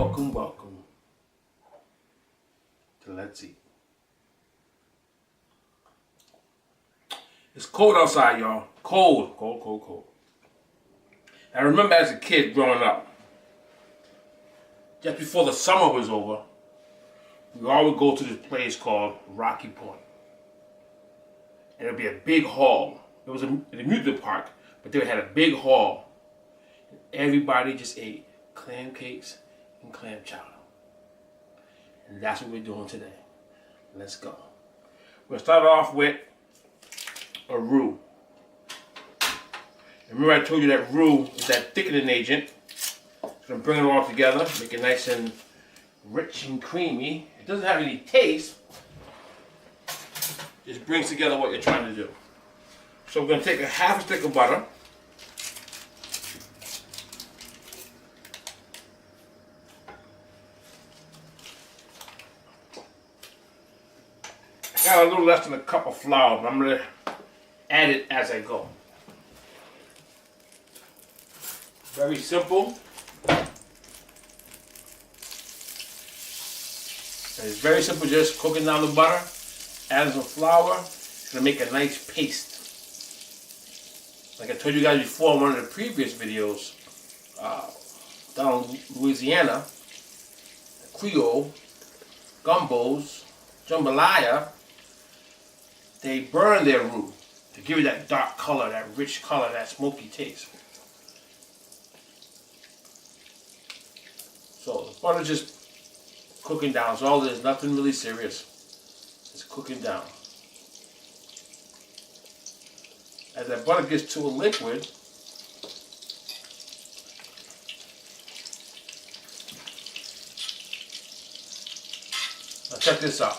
welcome, welcome to Let's Eat. It's cold outside, y'all. Cold, cold, cold, cold. I remember as a kid growing up, just before the summer was over, we all would go to this place called Rocky Point. And it would be a big hall. It was an amusement park, but they had a big hall. And everybody just ate clam cakes and clam chowder. And that's what we're doing today. Let's go. We're going to start off with a roux. Remember I told you that roux is that thickening agent. So I'm going to bring it all together, make it nice and rich and creamy. It doesn't have any taste. Just brings together what you're trying to do. So we're going to take a half a stick of butter. I got a little less than a cup of flour, but I'm going to add it as I go. Very simple. It's very simple, just cooking down the butter, adding some flour. It's going to make a nice paste. Like I told you guys before in one of the previous videos, down in Louisiana, Creole, gumbos, jambalaya, they burn their roux to give it that dark color, that rich color, that smoky taste. So the butter's just cooking down. So all this, nothing really serious. It's cooking down. As that butter gets to a liquid, now check this out.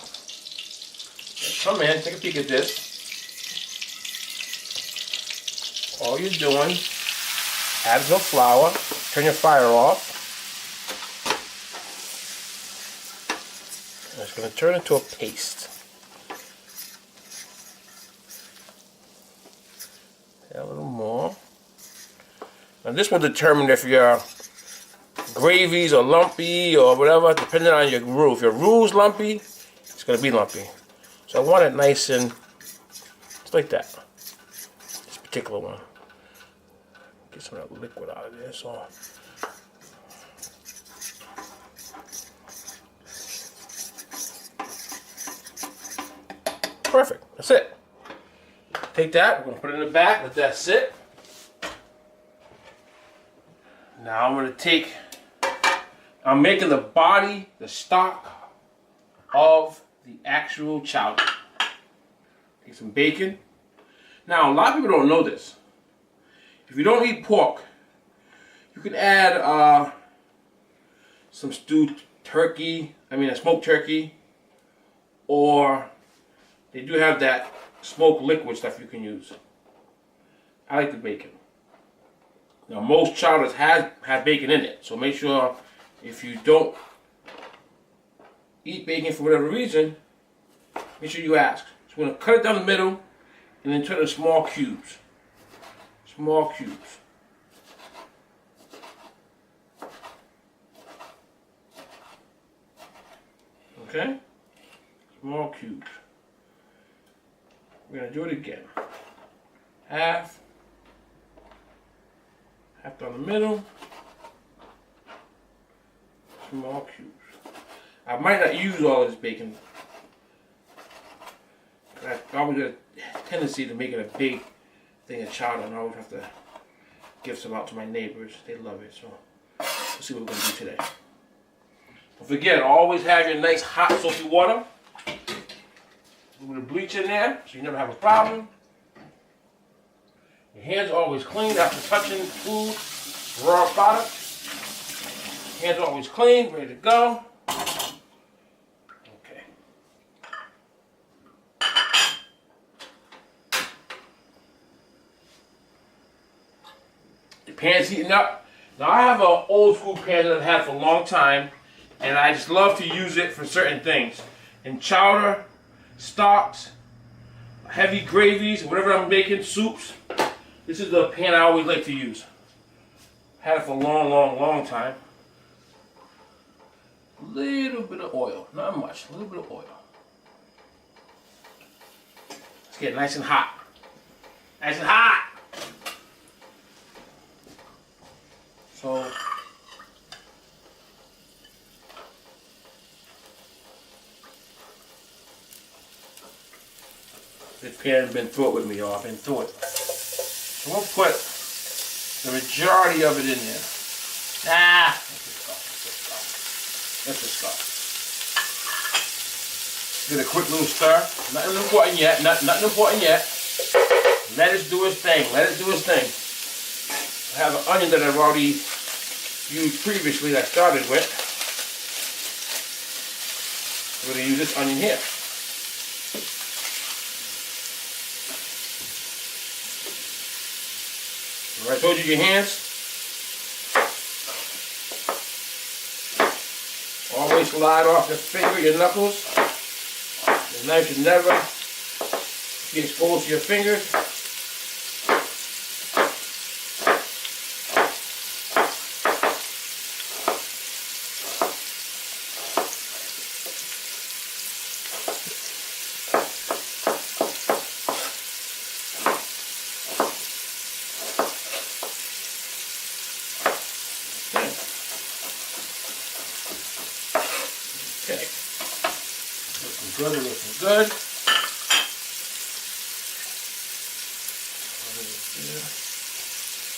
Now come in, take a peek at this. All you're doing, add some flour, turn your fire off. And it's going to turn into a paste. A little more. And this will determine if your gravies are lumpy or whatever, depending on your roux. If your roux is lumpy, it's going to be lumpy. So I want it nice and just like that. This particular one. Get some of that liquid out of there. So perfect. That's it. Take that, we're going to put it in the back, let that sit. Now I'm going to I'm making the body, the stock of the actual chowder. Take some bacon. Now a lot of people don't know this. If you don't eat pork, you can add some stewed turkey, a smoked turkey, or they do have that smoked liquid stuff you can use. I like the bacon. Now most chowders have bacon in it, so make sure if you don't eat bacon for whatever reason, make sure you ask. So we're going to cut it down the middle and then turn it in small cubes. Small cubes. Okay? Small cubes. We're going to do it again. Half down the middle, small cubes. I might not use all this bacon. I always got a tendency to make it a big thing of chowder, and I always have to give some out to my neighbors. They love it, so let's see what we're going to do today. Don't forget, always have your nice hot soapy water. With the bleach in there, so you never have a problem. Your hands are always clean after touching food, raw product. Hands are always clean, ready to go. Okay. The pan's heating up. Now I have an old school pan that I've had for a long time, and I just love to use it for certain things. In chowder, stocks, heavy gravies, whatever I'm making, soups. This is the pan I always like to use. Had it for a long time. little bit of oil, not much, a little bit of oil. Let's get nice and hot. Nice and hot! So, this pan's been through it with me, y'all. I've been through it. So we'll put the majority of it in there. Let's just go. Get a quick little stir. Nothing important yet. Nothing important yet. Let it do its thing. Let it do its thing. I have an onion that I've already used previously that I started with. We're going to use this onion here. Remember I told you your hands? Always slide off the finger, your knuckles. The knife should never be exposed to your fingers. Okay. Looking good.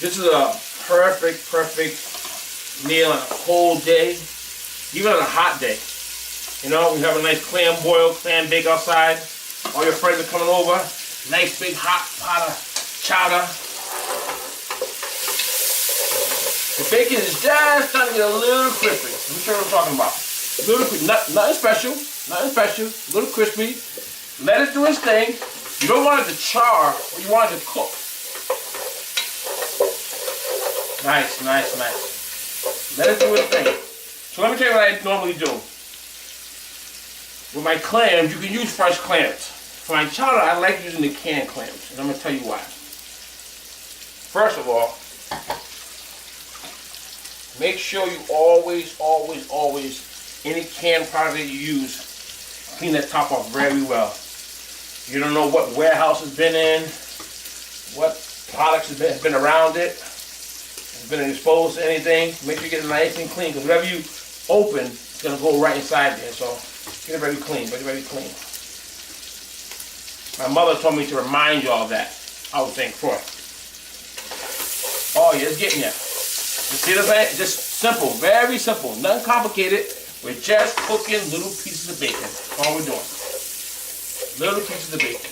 This is a perfect meal on a cold day, even on a hot day. You know, we have a nice clam boil, clam bake outside. All your friends are coming over. Nice big hot pot of chowder. The bacon is just starting to get a little crispy. Let me show you what I'm talking about. A little crispy, nothing special, a little crispy. Let it do its thing. You don't want it to char, or you want it to cook. Nice. Let it do its thing. So let me tell you what I normally do. With my clams, you can use fresh clams. For my chowder, I like using the canned clams, and I'm going to tell you why. First of all, make sure you always, any canned product that you use, clean that top off very well. You don't know what warehouse has been in, what products have been around it, has been exposed to anything. Make sure you get it nice and clean, because whatever you open, it's going to go right inside there. So get it very clean, very clean. My mother told me to remind you all of that. I would think for it. Oh yeah, it's getting there. You see what I'm saying? Just simple, very simple, nothing complicated. We're just cooking little pieces of bacon. That's all we're doing. Little pieces of bacon.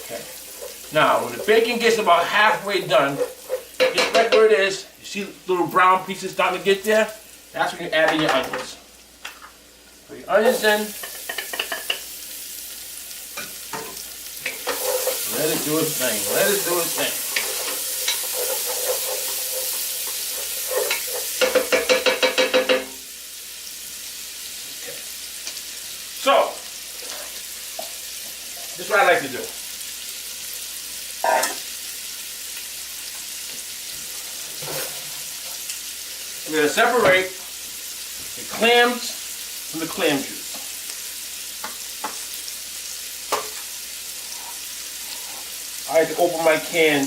Okay. Now, when the bacon gets about halfway done, just right where it is, you see little brown pieces starting to get there? That's when you add in your onions. Put your onions in. Let it do its thing. Let it do its thing. Okay. So, this is what I like to do. I'm going to separate the clams from the clam juice. I like to open my can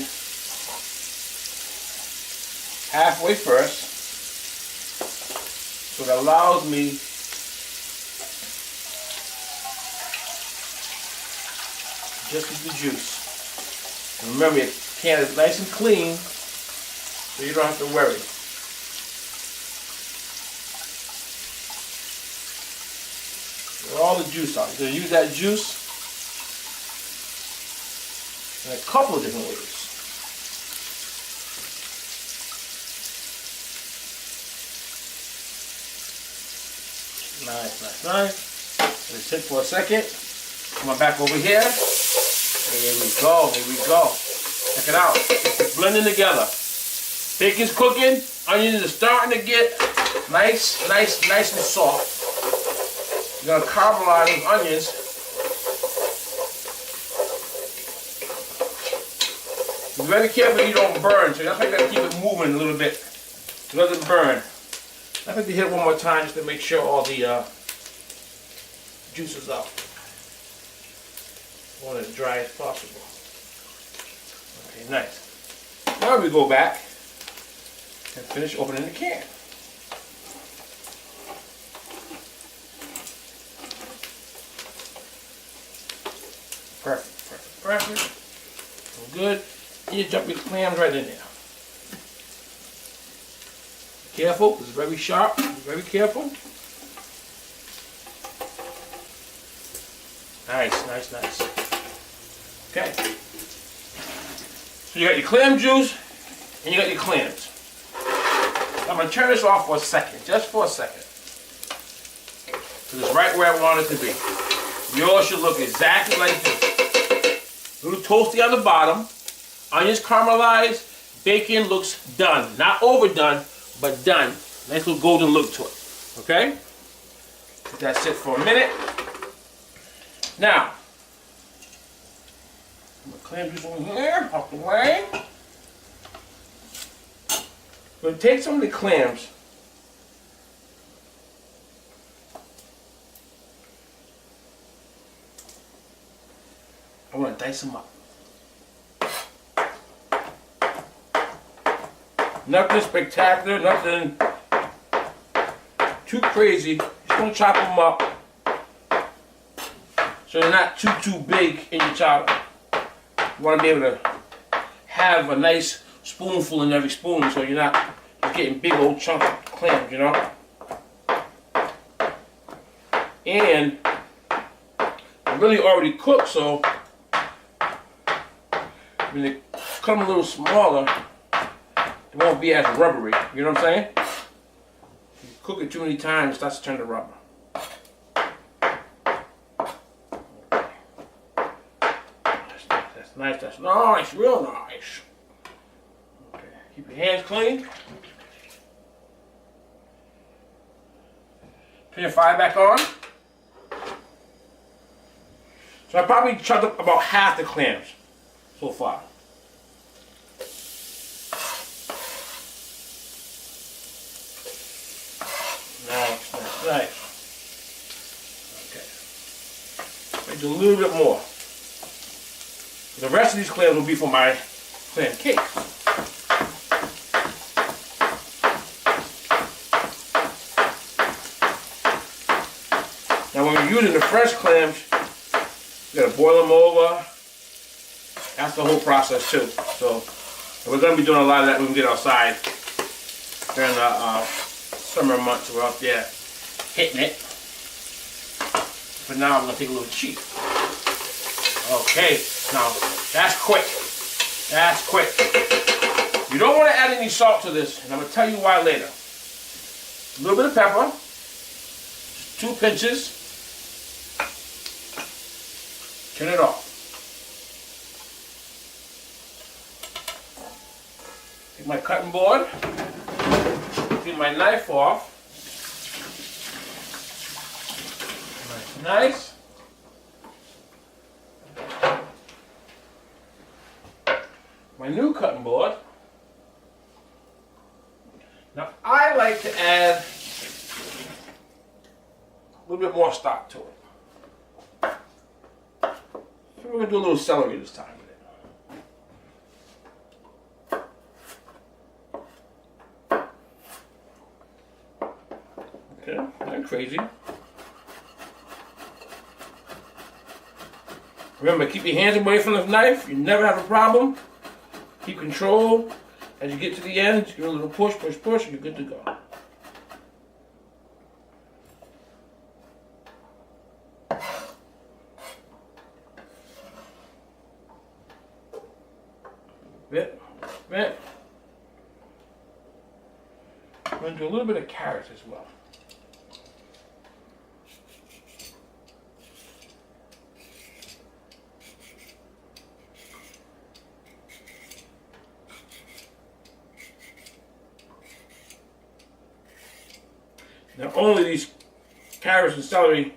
halfway first, so it allows me just get the juice. And remember, your can is nice and clean, so you don't have to worry. Get all the juice out. You're going to use that juice in a couple of different ways. Nice. Let it sit for a second. Come on back over here. Here we go. Check it out. It's blending together. Bacon's cooking. Onions are starting to get nice and soft. You're gonna caramelize those onions. be very careful you don't burn, so that's why you gotta keep it moving a little bit. It doesn't burn. I think to hit it one more time just to make sure all the juice is out. I want it as dry as possible. Okay, nice. Now we go back and finish opening the can. Perfect, perfect, perfect. Good. And you dump your clams right in there. Careful, this is very sharp, very careful. Nice, nice, nice. Okay. So you got your clam juice and you got your clams. I'm going to turn this off for a second, just for a second. Because it's right where I want it to be. Yours should look exactly like this. A little toasty on the bottom. Onions caramelized. Bacon looks done. Not overdone, but done. Nice little golden look to it. Okay? Let that sit for a minute. Now, my clam juice over here, out the way. I'm going to take some of the clams. I want to dice them up. Nothing spectacular, nothing too crazy. Just going to chop them up so they're not too big in your chowder. You want to be able to have a nice spoonful in every spoon so you're not getting big old chunks of clams, you know. And they're really already cooked, so when they come a little smaller, it won't be as rubbery. You know what I'm saying? If you cook it too many times, it starts to turn to rubber. That's nice. That's nice. Real nice. Okay. Keep your hands clean. Turn your fire back on. So I probably chopped up about half the clams so far. Nice, nice, nice. Okay. I do a little bit more. The rest of these clams will be for my clam cake. Now when we're using the fresh clams, you gotta boil them over. That's the whole process too. So we're gonna be doing a lot of that when we get outside during the summer months. We're out there hitting it. But now I'm gonna take a little cheat. Okay, now that's quick. That's quick. You don't want to add any salt to this, and I'm gonna tell you why later. A little bit of pepper, 2 pinches. Turn it off. Take my cutting board. Take my knife off. Nice. My new cutting board. Now I like to add a little bit more stock to it. So we're going to do a little celery this time with it. Okay, not crazy. Remember, keep your hands away from the knife. You never have a problem. Keep control. As you get to the end, just give it a little push, push, push, and you're good to go. Bit. I'm going to do a little bit of carrots as well. Now only these carrots and celery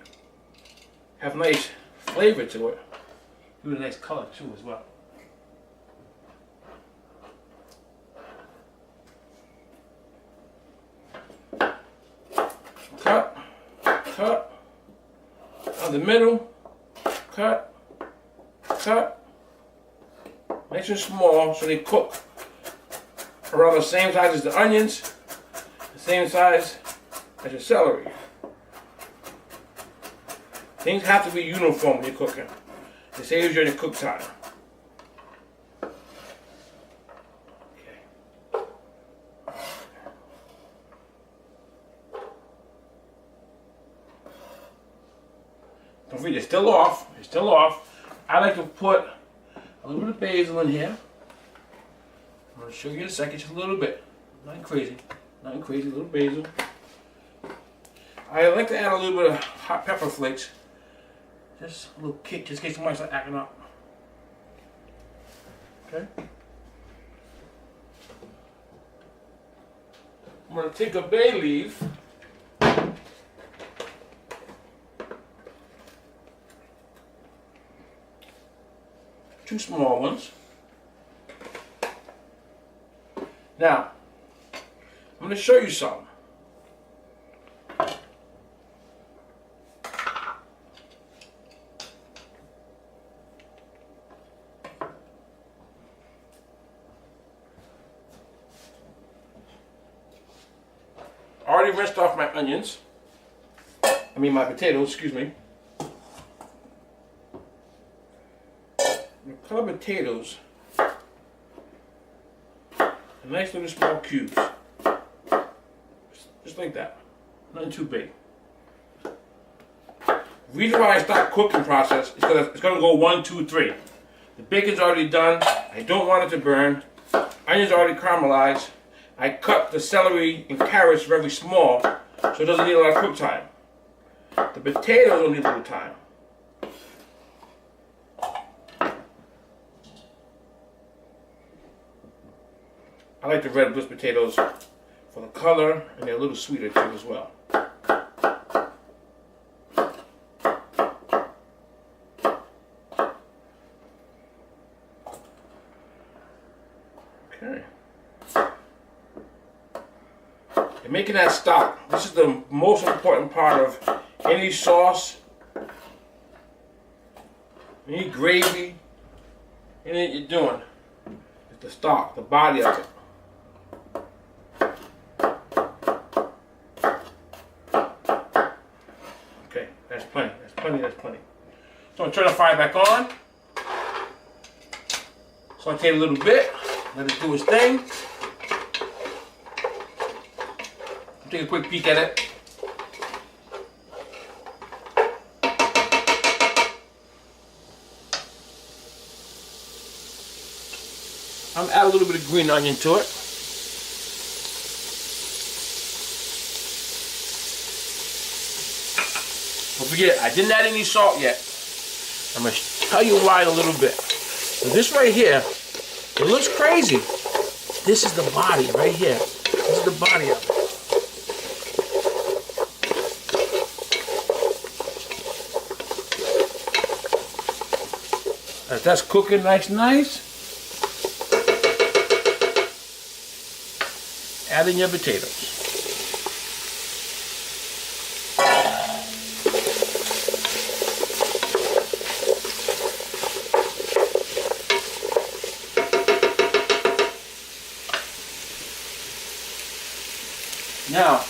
have nice flavor to it. Give it a nice color too as well. down the middle. Cut. Cut. Nice and small so they cook around the same size as the onions, the same size as your celery. Things have to be uniform when you're cooking. It saves you any cook time. Okay. Don't forget, it's still off. It's still off. I like to put a little bit of basil in here. I'm going to show you in a second, just a little bit. Nothing crazy. Nothing crazy, a little basil. I like to add a little bit of hot pepper flakes. Just a little kick, just in case somebody starts acting up. Okay? I'm going to take a bay leaf. Two small ones. Now, I'm going to show you something. I already rinsed off my onions. My potatoes, excuse me. Cut the potatoes in nice little small cubes. Just like that. Nothing too big. The reason why I start cooking process is because it's going to go 1, 2, 3. The bacon's already done. I don't want it to burn. Onions already caramelized. I cut the celery and carrots very small so it doesn't need a lot of cook time. The potatoes don't need a little time. I like the red Bliss potatoes for the color, and they're a little sweeter too as well. Okay. And making that stock, this is the most important part of any sauce, any gravy, anything you're doing. It's the stock, the body of it. Okay, that's plenty, that's plenty, that's plenty. So I'm going to turn the fire back on. Saute it a little bit, let it do its thing. Take a quick peek at it. I'm gonna add a little bit of green onion to it. Don't forget, I didn't add any salt yet. I'm gonna tell you why in a little bit. So this right here, it looks crazy. This is the body right here. This is the body of it. As that's cooking nice, add in your potatoes. Now,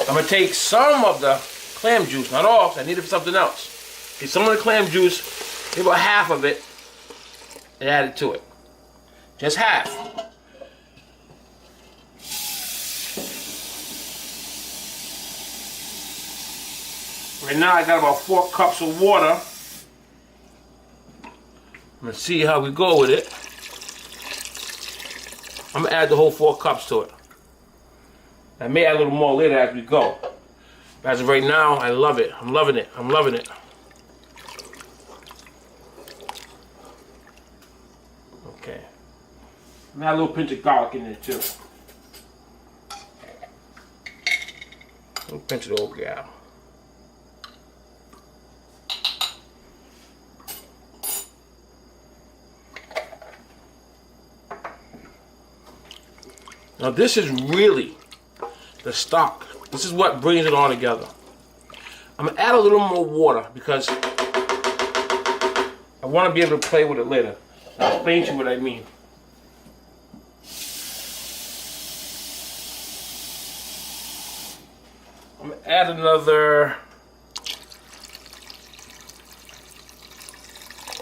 I'm going to take some of the clam juice, not all, because I need it for something else. Take some of the clam juice, maybe about half of it, and add it to it. Just half. Right now I got about 4 cups of water. I'm going to see how we go with it. I'm going to add the whole 4 cups to it. I may add a little more later as we go. But as of right now, I love it. I'm loving it. I'm loving it. Okay. I'm gonna add a little pinch of garlic in there too. A little pinch of the old gal. Now this is really the stock. This is what brings it all together. I'm gonna add a little more water because I want to be able to play with it later. I'll explain to you what I mean. I'm gonna add another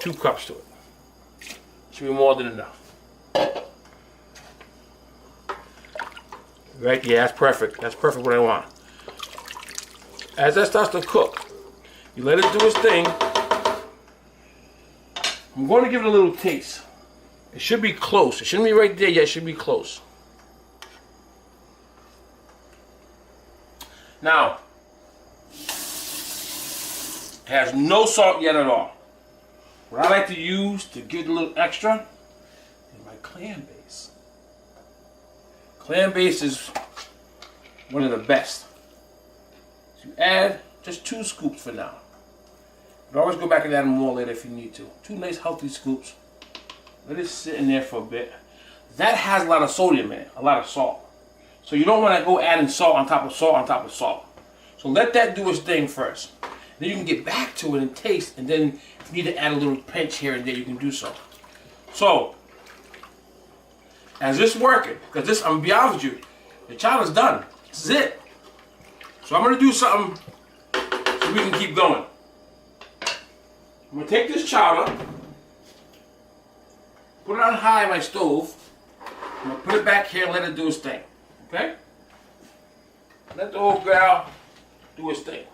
2 cups to it. Should be more than enough. Right? Yeah, that's perfect. That's perfect what I want. As that starts to cook, you let it do its thing. I'm going to give it a little taste. It should be close. It shouldn't be right there yet. It should be close. Now, it has no salt yet at all. What I like to use to give it a little extra is my clam base. Clam base is one of the best. So you add just 2 scoops for now. You can always go back and add more later if you need to. 2 nice healthy scoops. Let it sit in there for a bit. That has a lot of sodium in it, a lot of salt. So you don't want to go adding salt on top of salt on top of salt. So let that do its thing first. Then you can get back to it and taste, and then if you need to add a little pinch here and there, you can do so. So, as this working, because this, I'm going to be honest with you, the chowder's done. This is it. So I'm going to do something so we can keep going. I'm going to take this chowder, put it on high on my stove. I'm going to put it back here and let it do its thing. Okay? Let the old girl do its thing.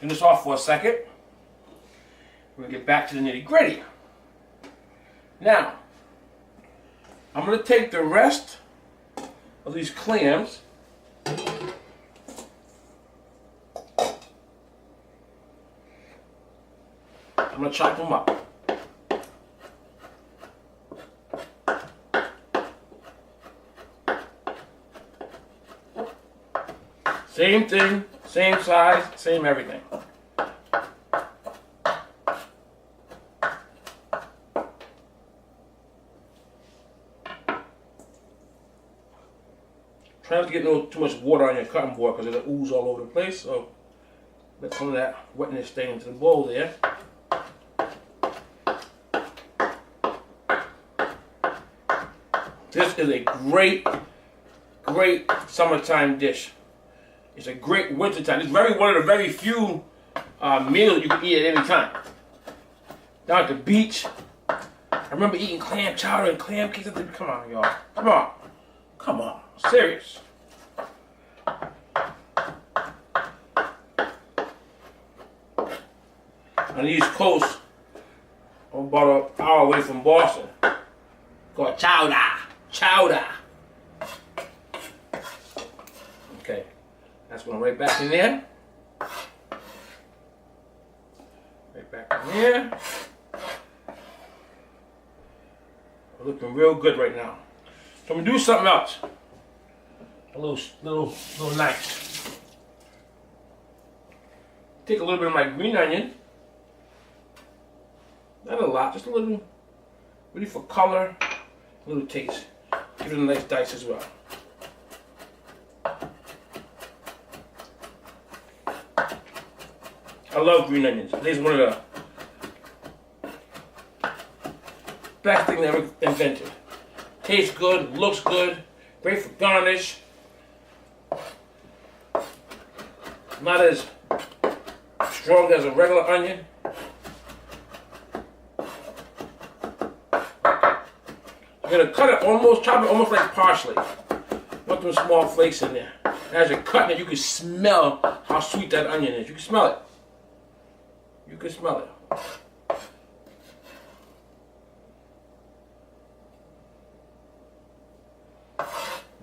Turn this off for a second. We're going to get back to the nitty gritty. Now, I'm going to take the rest of these clams I'm going to chop them up. Same thing, same size, same everything. Try not to get too much water on your cutting board because it'll ooze all over the place. So let some of that wetness stay into the bowl there. This is a great, great summertime dish. It's a great wintertime. It's one of the very few meals you can eat at any time. Down at the beach, I remember eating clam chowder and clam cakes. Come on, y'all. Come on. Come on. Serious. On the East Coast, I'm about an hour away from Boston. Called chowder. Chowder. Okay. That's going right back in there. Right back in there. We're looking real good right now. So I'm going to do something else. A little nice. Take a little bit of my green onion. Not a lot, just a little, really for color, a little taste. Give it a nice dice as well. I love green onions. This is one of the best things ever invented. Tastes good, looks good, great for garnish. Not as strong as a regular onion. You're gonna cut it chop it almost like parsley. Want them small flakes in there. As you're cutting it, you can smell how sweet that onion is. You can smell it. You can smell it.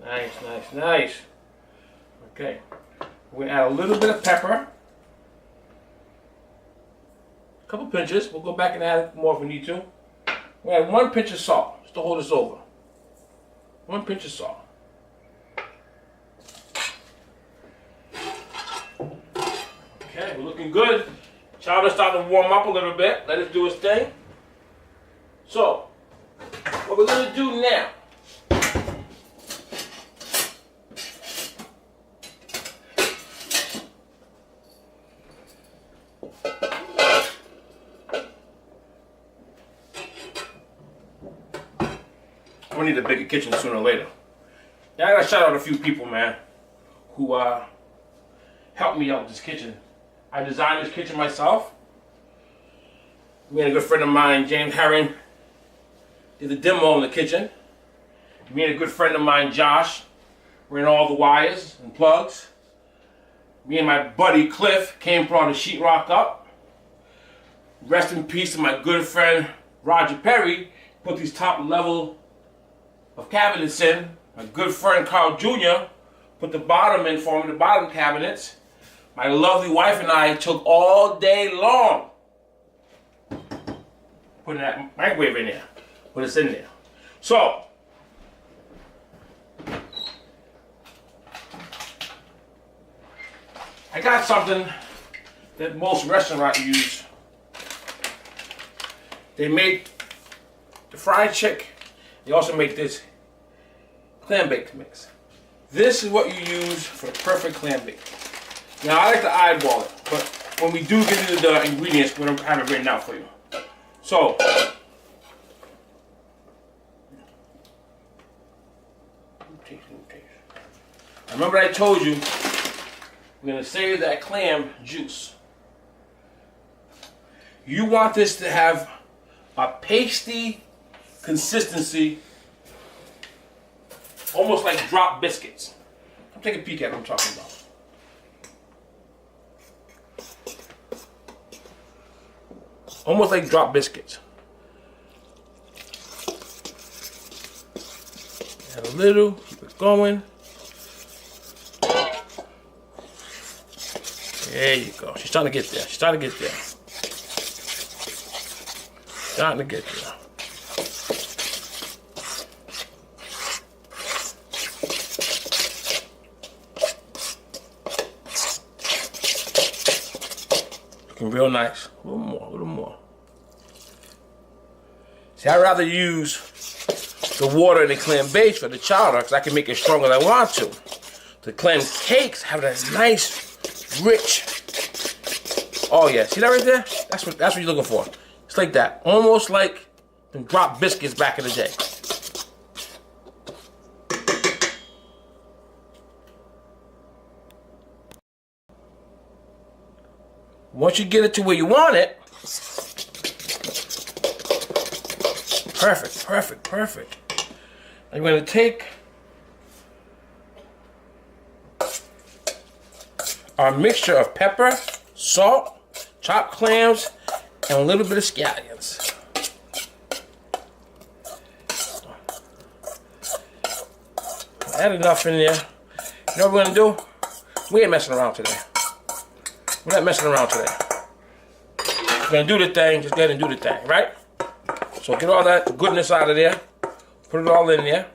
Nice, nice, nice. Okay. We're gonna add a little bit of pepper. A couple pinches. We'll go back and add more if we need to. We'll add 1 pinch of salt just to hold us over. 1 pinch of salt. Okay, we're looking good. Chowder's starting to warm up a little bit. Let it do its thing. So, what we're going to do now, I'm gonna need a bigger kitchen sooner or later. Yeah, I gotta shout out a few people, man, who helped me out with this kitchen. I designed this kitchen myself. Me and a good friend of mine, James Herring, did the demo in the kitchen. Me and a good friend of mine, Josh, ran all the wires and plugs. Me and my buddy Cliff came and brought the sheetrock up. Rest in peace to my good friend Roger Perry, put these top level of cabinets in. My good friend Carl Jr. put the bottom in for me, the bottom cabinets. My lovely wife and I took all day long putting that microwave in there. Put this in there. So, I got something that most restaurants use. They make the fried chicken. They also make this clam bake mix. This is what you use for the perfect clam bake. Now I like to eyeball it, but when we do get into the ingredients, we're gonna have it written out for you. So, remember I told you we're gonna save that clam juice. You want this to have a pasty consistency, almost like drop biscuits. Come take a peek at what I'm talking about. Almost like drop biscuits. Add a little, keep it going. There you go. She's starting to get there. She's starting to get there. Starting to get there. Looking real nice. A little more, a little more. See, I'd rather use the water in the clam base for the chowder because I can make it stronger than I want to. The clam cakes have a nice, rich. Oh yeah, see that right there? That's what you're looking for. It's like that, almost like them drop biscuits back in the day. Once you get it to where you want it, perfect, perfect, perfect. I'm going to take our mixture of pepper, salt, chopped clams, and a little bit of scallions. Add enough in there. You know what we're going to do? We ain't messing around today. We're not messing around today. We're going to do the thing, just go ahead and do the thing, right? So get all that goodness out of there. Put it all in there.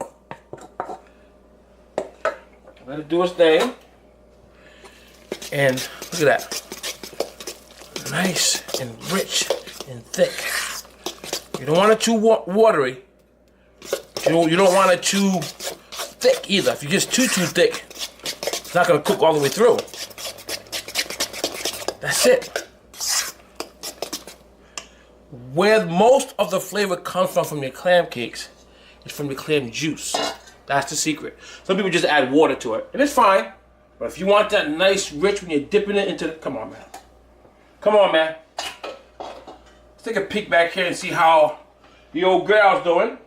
Let it do its thing. And look at that. Nice and rich and thick. You don't want it too watery. You don't want it too thick either. If you get too thick, it's not going to cook all the way through. That's it. Where most of the flavor comes from your clam cakes is from the clam juice. That's the secret. Some people just add water to it, and it's fine. But if you want that nice, rich when you're dipping it into the... Come on, man. Come on, man. Let's take a peek back here and see how the old girl's doing.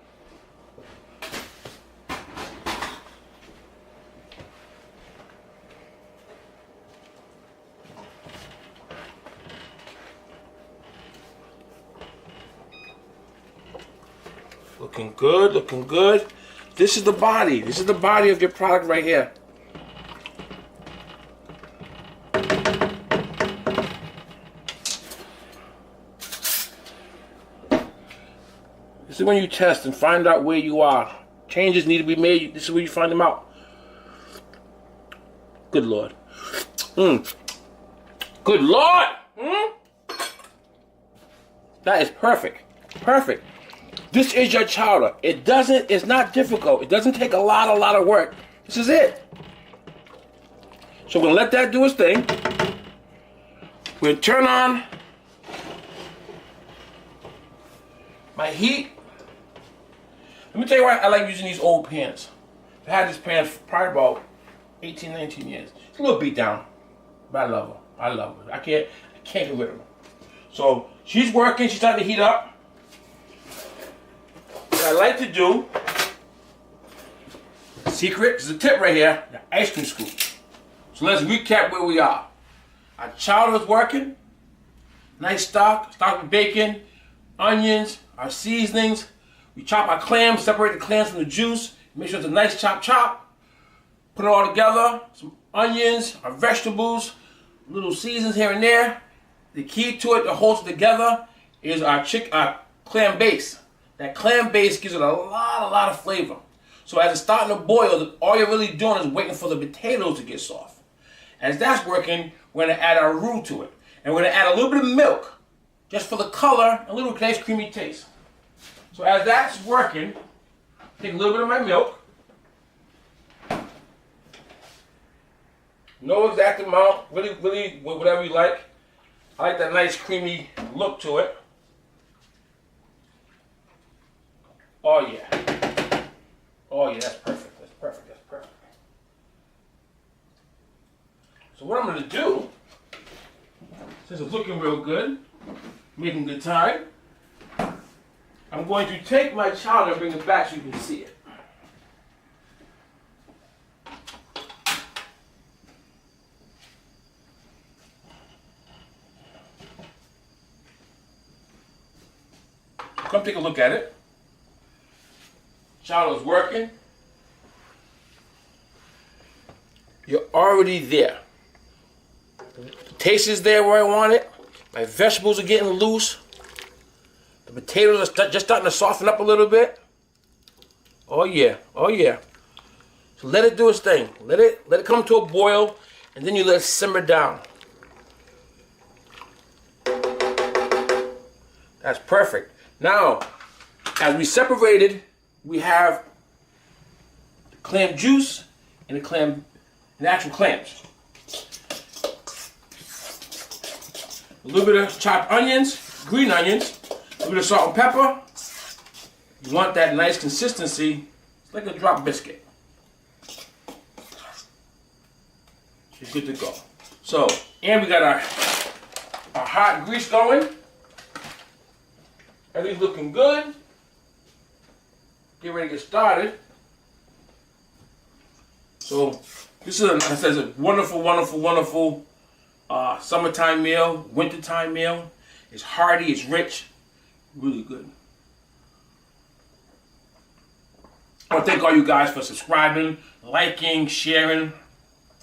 Looking good, looking good. This is the body. This is the body of your product right here. This is when you test and find out where you are. Changes need to be made. This is where you find them out. Good Lord. Good Lord! That is perfect. Perfect. This is your chowder. It's not difficult. It doesn't take a lot of work. This is it. So we're gonna let that do its thing. We'll turn on my heat. Let me tell you why I like using these old pans. I had this pan for probably about 18, 19 years. It's a little beat down, but I love her. I love her. I can't get rid of her. So she's working. She's starting to heat up. What I like to do, secret, there's a tip right here, the ice cream scoop. So let's recap where we are. Our chowder is working. Nice stock with bacon, onions, our seasonings. We chop our clams, separate the clams from the juice. Make sure it's a nice chop. Put it all together. Some onions, our vegetables, little seasons here and there. The key to it that holds it together is our clam base. That clam base gives it a lot of flavor. So as it's starting to boil, all you're really doing is waiting for the potatoes to get soft. As that's working, we're going to add our roux to it. And we're going to add a little bit of milk, just for the color, and a little nice creamy taste. So as that's working, take a little bit of my milk. No exact amount, really whatever you like. I like that nice creamy look to it. Oh yeah. Oh yeah, that's perfect. That's perfect. That's perfect. So what I'm going to do, since it's looking real good, making good time, I'm going to take my chowder and bring it back so you can see it. Come take a look at it. Chowder's working. You're already there. The taste is there where I want it. My vegetables are getting loose. The potatoes are just starting to soften up a little bit. Oh yeah, oh yeah. So let it do its thing. Let it come to a boil, and then you let it simmer down. That's perfect. Now, as we separated, we have the clam juice and the actual clams. A little bit of chopped onions, green onions, a little bit of salt and pepper. You want that nice consistency. It's like a drop biscuit. You're good to go. So, and we got our hot grease going. Everything's looking good. Get ready to get started. So, this is a wonderful summertime meal, wintertime meal. It's hearty, it's rich, really good. I want to thank all you guys for subscribing, liking, sharing.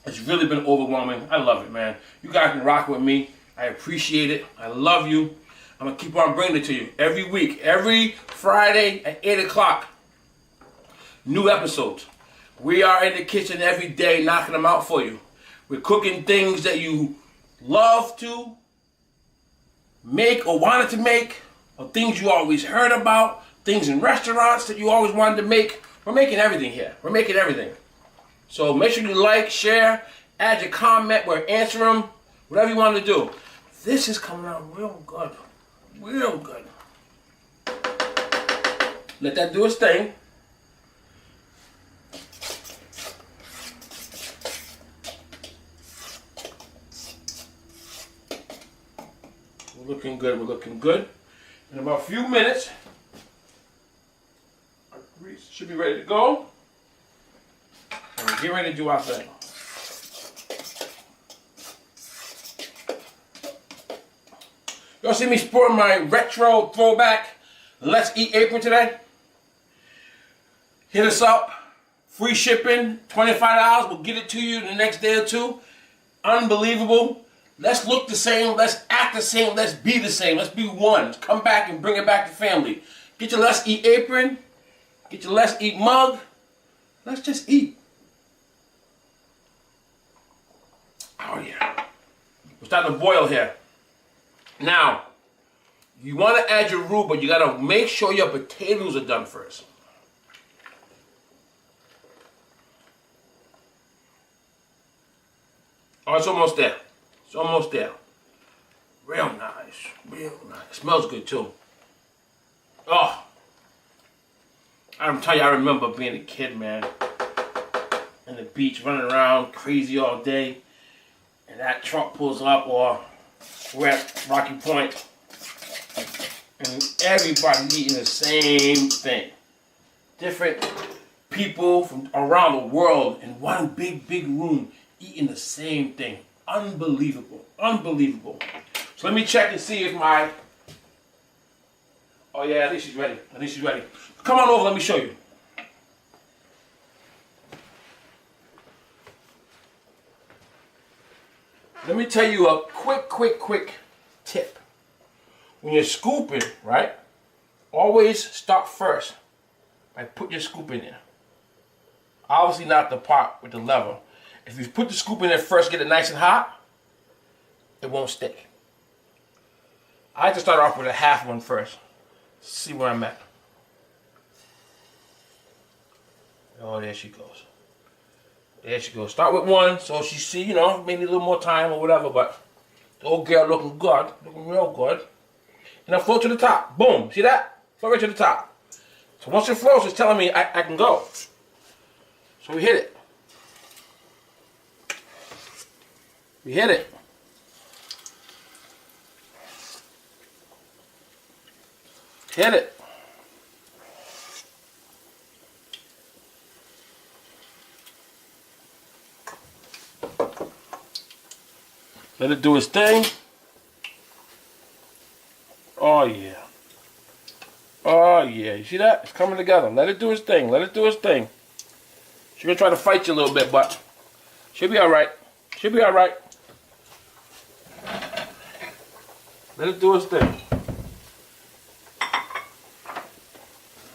It's really been overwhelming. I love it, man. You guys can rock with me. I appreciate it. I love you. I'm going to keep on bringing it to you every week, every Friday at 8 o'clock. New episodes. We are in the kitchen every day knocking them out for you. We're cooking things that you love to make or wanted to make, or things you always heard about, things in restaurants that you always wanted to make. We're making everything here. We're making everything. So make sure you like, share, add your comment, we'll answer them, whatever you want to do. This is coming out real good. Real good. Let that do its thing. We're looking good, we're looking good. In about a few minutes, our grease should be ready to go. And we're getting ready to do our thing. Y'all see me sporting my retro throwback Let's Eat apron today? Hit us up. Free shipping, $25. We'll get it to you the next day or two. Unbelievable. Let's look the same. Let's act the same. Let's be the same. Let's be one. Come back and bring it back to family. Get your Let's Eat apron. Get your Let's Eat mug. Let's just eat. Oh yeah. We're starting to boil here. Now, you want to add your roux, but you got to make sure your potatoes are done first. Oh, it's almost there. It's almost there. Real nice. Real nice. It smells good too. Oh. I'm telling you, I remember being a kid, man. On the beach, running around crazy all day. And that truck pulls up, or we're at Rocky Point. And everybody eating the same thing. Different people from around the world in one big room eating the same thing. Unbelievable. Unbelievable. So let me check and see if my... Oh yeah, at least she's ready. At least she's ready. Come on over, let me show you. Let me tell you a quick tip. When you're scooping, right? Always start first by put your scoop in there. Obviously not the pot with the lever. If you put the scoop in there first, get it nice and hot, it won't stick. I like to start off with a half one first. See where I'm at. Oh, there she goes. There she goes. Start with one, so she see, you know, maybe a little more time or whatever, but the old girl looking good, looking real good. And I float to the top. Boom. See that? Float right to the top. So once it floats, it's telling me I can go. So we hit it. We hit it. Hit it. Let it do its thing. Oh yeah. Oh yeah. You see that? It's coming together. Let it do its thing. Let it do its thing. She's gonna try to fight you a little bit, but she'll be alright. She'll be alright. Let it do its thing.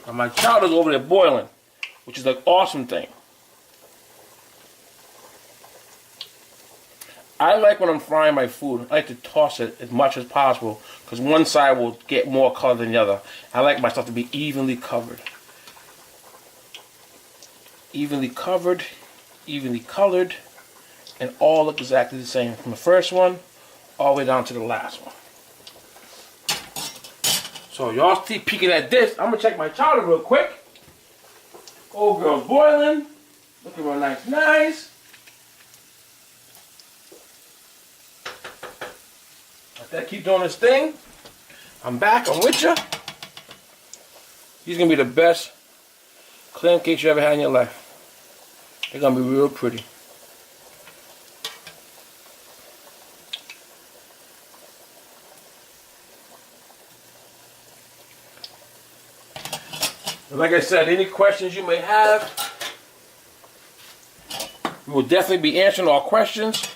And my chowder's over there boiling, which is an awesome thing. I like when I'm frying my food, I like to toss it as much as possible because one side will get more color than the other. I like my stuff to be evenly covered. Evenly covered, evenly colored, and all look exactly the same from the first one all the way down to the last one. So y'all keep peeking at this. I'm gonna check my chowder real quick. Old girl's boiling, looking real nice. Let that keep doing its thing. I'm back. I'm with you. These are gonna be the best clam cakes you ever had in your life. They're gonna be real pretty. And like I said, any questions you may have, we will definitely be answering all questions.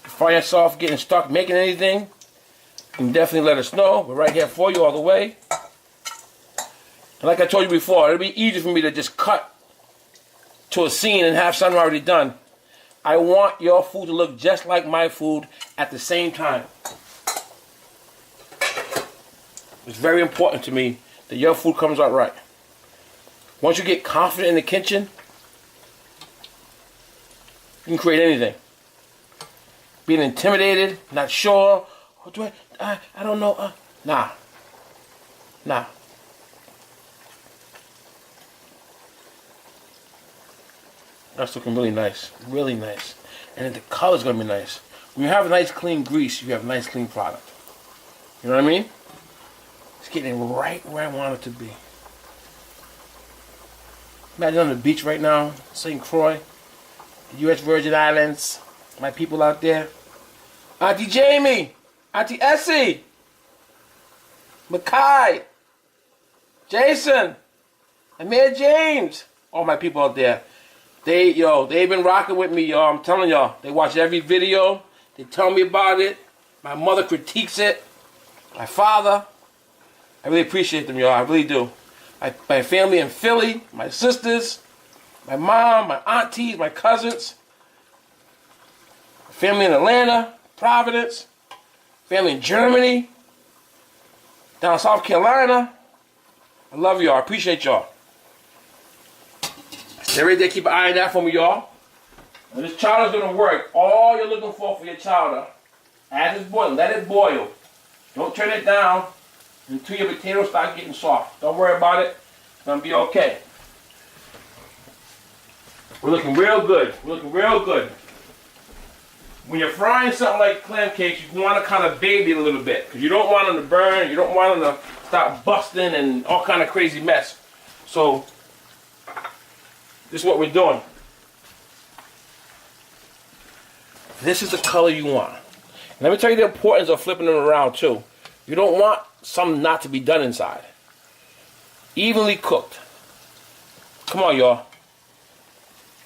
Find yourself getting stuck making anything, you can definitely let us know. We're right here for you all the way. And like I told you before, it'll be easy for me to just cut to a scene and have something already done. I want your food to look just like my food at the same time. It's very important to me that your food comes out right. Once you get confident in the kitchen, you can create anything. Being intimidated, not sure, oh, do I don't know, nah. That's looking really nice, and then the color's gonna be nice. When you have a nice clean grease, you have a nice clean product. You know what I mean? It's getting right where I want it to be. Imagine on the beach right now, St. Croix, the U.S. Virgin Islands, my people out there. Auntie Jamie, Auntie Essie, Makai, Jason, Amir James, all my people out there. They've been rocking with me, y'all. I'm telling y'all, they watch every video. They tell me about it. My mother critiques it. My father. I really appreciate them, y'all. I really do. My family in Philly, my sisters, my mom, my aunties, my cousins, family in Atlanta, Providence, family in Germany, down in South Carolina. I love y'all. I appreciate y'all. Every day, keep an eye on that for me, y'all. And this chowder's gonna work. All you're looking for your chowder, as it's boiling, let it boil. Don't turn it down. until your potatoes start getting soft. Don't worry about it. It's going to be okay. We're looking real good. We're looking real good. When you're frying something like clam cakes, you want to kind of baby it a little bit. Because you don't want them to burn. You don't want them to start busting and all kind of crazy mess. So, this is what we're doing. This is the color you want. And let me tell you the importance of flipping them around too. You don't want something not to be done inside. Evenly cooked. Come on, y'all.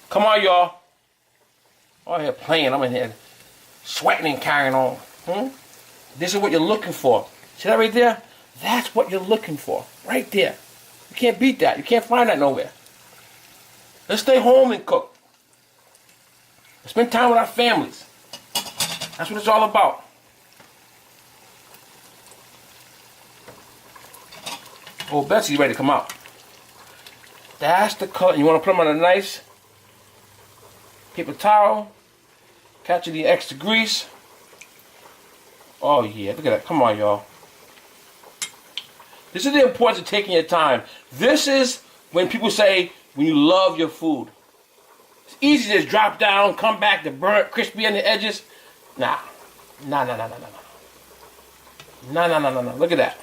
Come on, y'all. I'm here playing. I'm in here sweating and carrying on. This is what you're looking for. See that right there? That's what you're looking for. Right there. You can't beat that. You can't find that nowhere. Let's stay home and cook. Let's spend time with our families. That's what it's all about. Oh, Betsy's ready to come out. That's the color. You want to put them on a nice paper towel. Catch the extra grease. Oh yeah, look at that. Come on, y'all. This is the importance of taking your time. This is when people say when you love your food. It's easy to just drop down, come back to burnt, crispy on the edges. Nah. Nah. Look at that.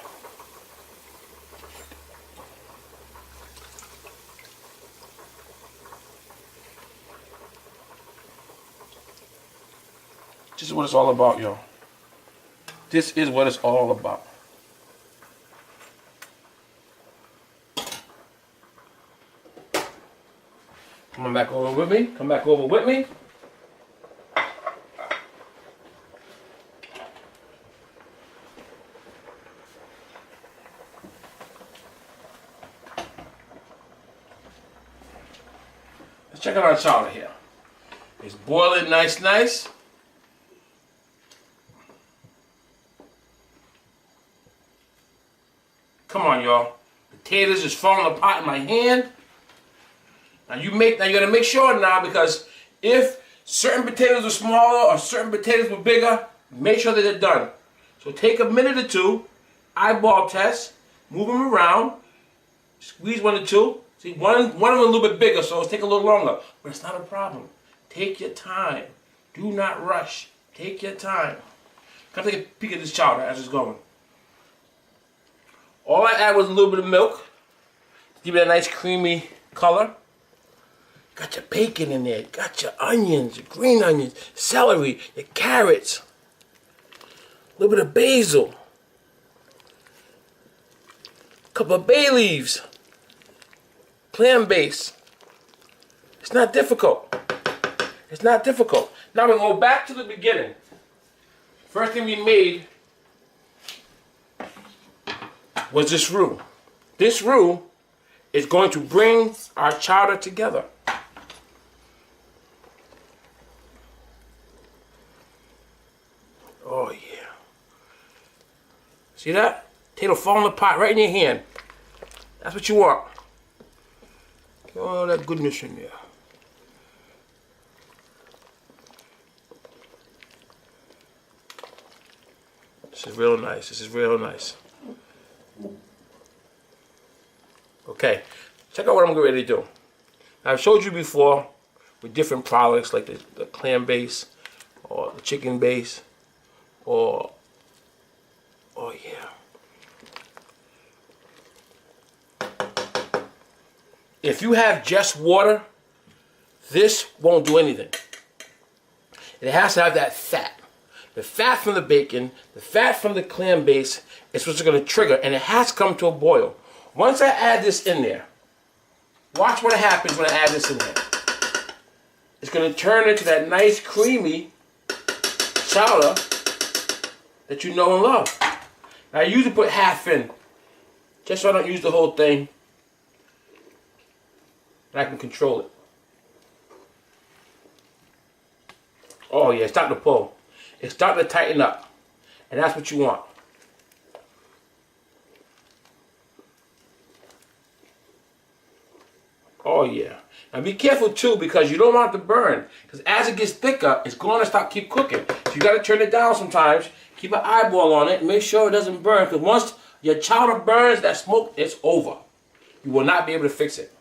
This is what it's all about, yo. This is what it's all about. Come back over with me. Come back over with me. Let's check out our chowder here. It's boiling nice. Come on, y'all. Potatoes is falling apart in my hand. Now you gotta make sure now, because if certain potatoes are smaller or certain potatoes were bigger, make sure that they're done. So take a minute or two, eyeball test, move them around, squeeze one or two. See, one of them a little bit bigger, so it'll take a little longer, but it's not a problem. Take your time. Do not rush. Take your time. Come take a peek at this chowder as it's going. All I add was a little bit of milk to give it a nice creamy color. Got your bacon in there, got your onions, your green onions, celery, your carrots, a little bit of basil, a couple of bay leaves, clam base. It's not difficult. It's not difficult. Now we're going to go back to the beginning. First thing we made was this roux. This roux is going to bring our chowder together. Oh yeah. See that? Potato falling apart right in your hand. That's what you want. Get all that goodness in there. This is real nice. This is real nice. Okay, check out what I'm getting ready to do. I've showed you before with different products like the clam base or the chicken base or, oh yeah. If you have just water, this won't do anything. It has to have that fat. The fat from the bacon, the fat from the clam base is what's going to trigger, and it has to come to a boil. Once I add this in there, watch what happens when I add this in there. It's going to turn into that nice creamy chowder that you know and love. Now I usually put half in, just so I don't use the whole thing, and I can control it. Oh yeah, it's starting to pull. It's starting to tighten up, and that's what you want. Oh yeah. Now be careful too, because you don't want it to burn. Because as it gets thicker, it's going to keep cooking. So you got to turn it down sometimes. Keep an eyeball on it and make sure it doesn't burn. Because once your chowder burns, that smoke, it's over. You will not be able to fix it.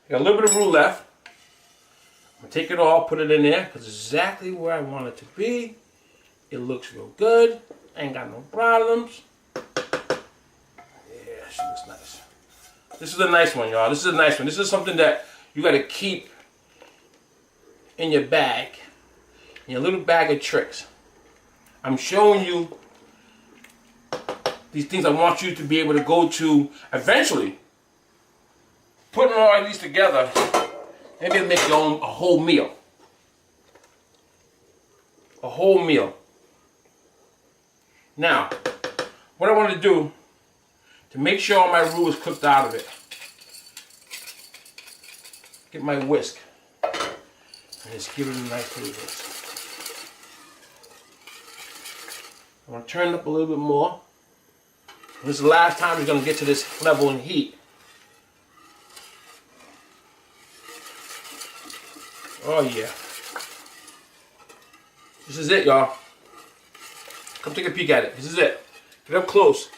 Got a little bit of roux left. I'm going to take it all, put it in there, because it's exactly where I want it to be. It looks real good. Ain't got no problems. Yeah, she looks nice. This is a nice one, y'all. This is a nice one. This is something that you got to keep in your bag, in your little bag of tricks. I'm showing you these things I want you to be able to go to eventually. Putting all of these together, maybe make your own a whole meal. A whole meal. Now, what I want to do to make sure all my roux is cooked out of it, get my whisk and just give it a nice little whisk. I'm going to turn it up a little bit more. This is the last time it's going to get to this level in heat. Oh yeah. This is it, y'all. Come take a peek at it. This is it. Get up close.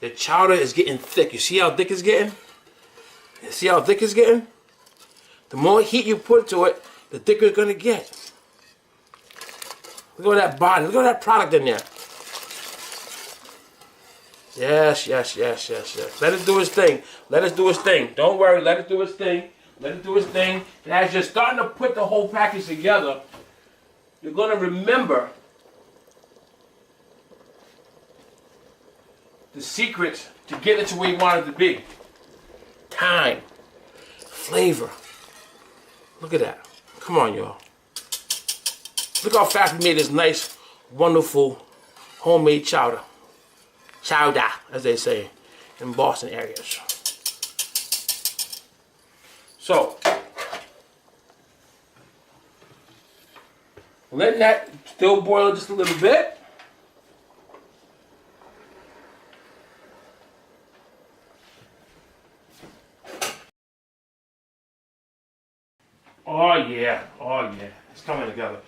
The chowder is getting thick. You see how thick it's getting? You see how thick it's getting? The more heat you put to it, the thicker it's gonna get. Look at that body. Look at that product in there. Yes, yes, yes, yes, yes. Let it do its thing. Let it do its thing. Don't worry. Let it do its thing. Let it do its thing. And as you're starting to put the whole package together, you're going to remember the secret to get it to where you want it to be. Time. Flavor. Look at that. Come on, y'all. Look how fast we made this nice, wonderful, homemade chowder. Chowder, as they say in Boston areas. So, letting that still boil just a little bit. Oh yeah, it's coming together.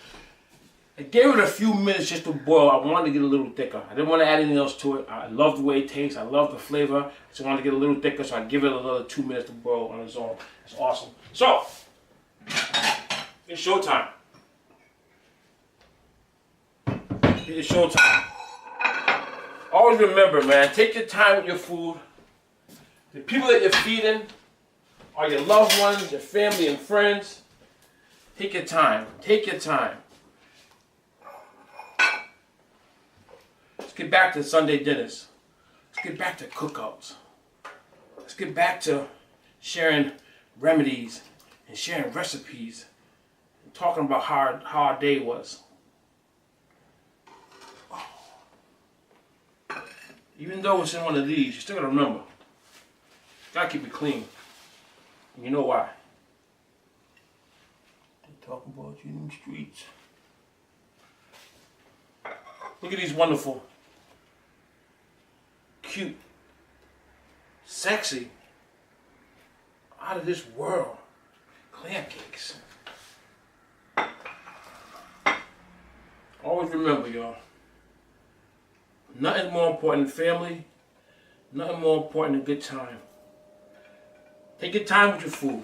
I gave it a few minutes just to boil. I wanted to get a little thicker. I didn't want to add anything else to it. I love the way it tastes. I love the flavor. I just wanted to get a little thicker, so I give it another 2 minutes to boil on its own. It's awesome. So, it's showtime. It's showtime. Always remember, man, take your time with your food. The people that you're feeding are your loved ones, your family and friends. Take your time. Take your time. Let's get back to Sunday dinners. Let's get back to cookouts. Let's get back to sharing remedies and sharing recipes and talking about how our day was. Even though it's in one of these, you still gotta remember, you gotta keep it clean. And you know why? They talk about you in the streets. Look at these wonderful, cute, sexy, out of this world clam cakes. Always remember, y'all, nothing more important than family, nothing more important than good time. Take your time with your food.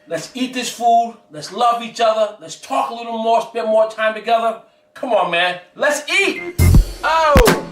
Let's eat this food, let's love each other, let's talk a little more, spend more time together. Come on, man, let's eat! Oh!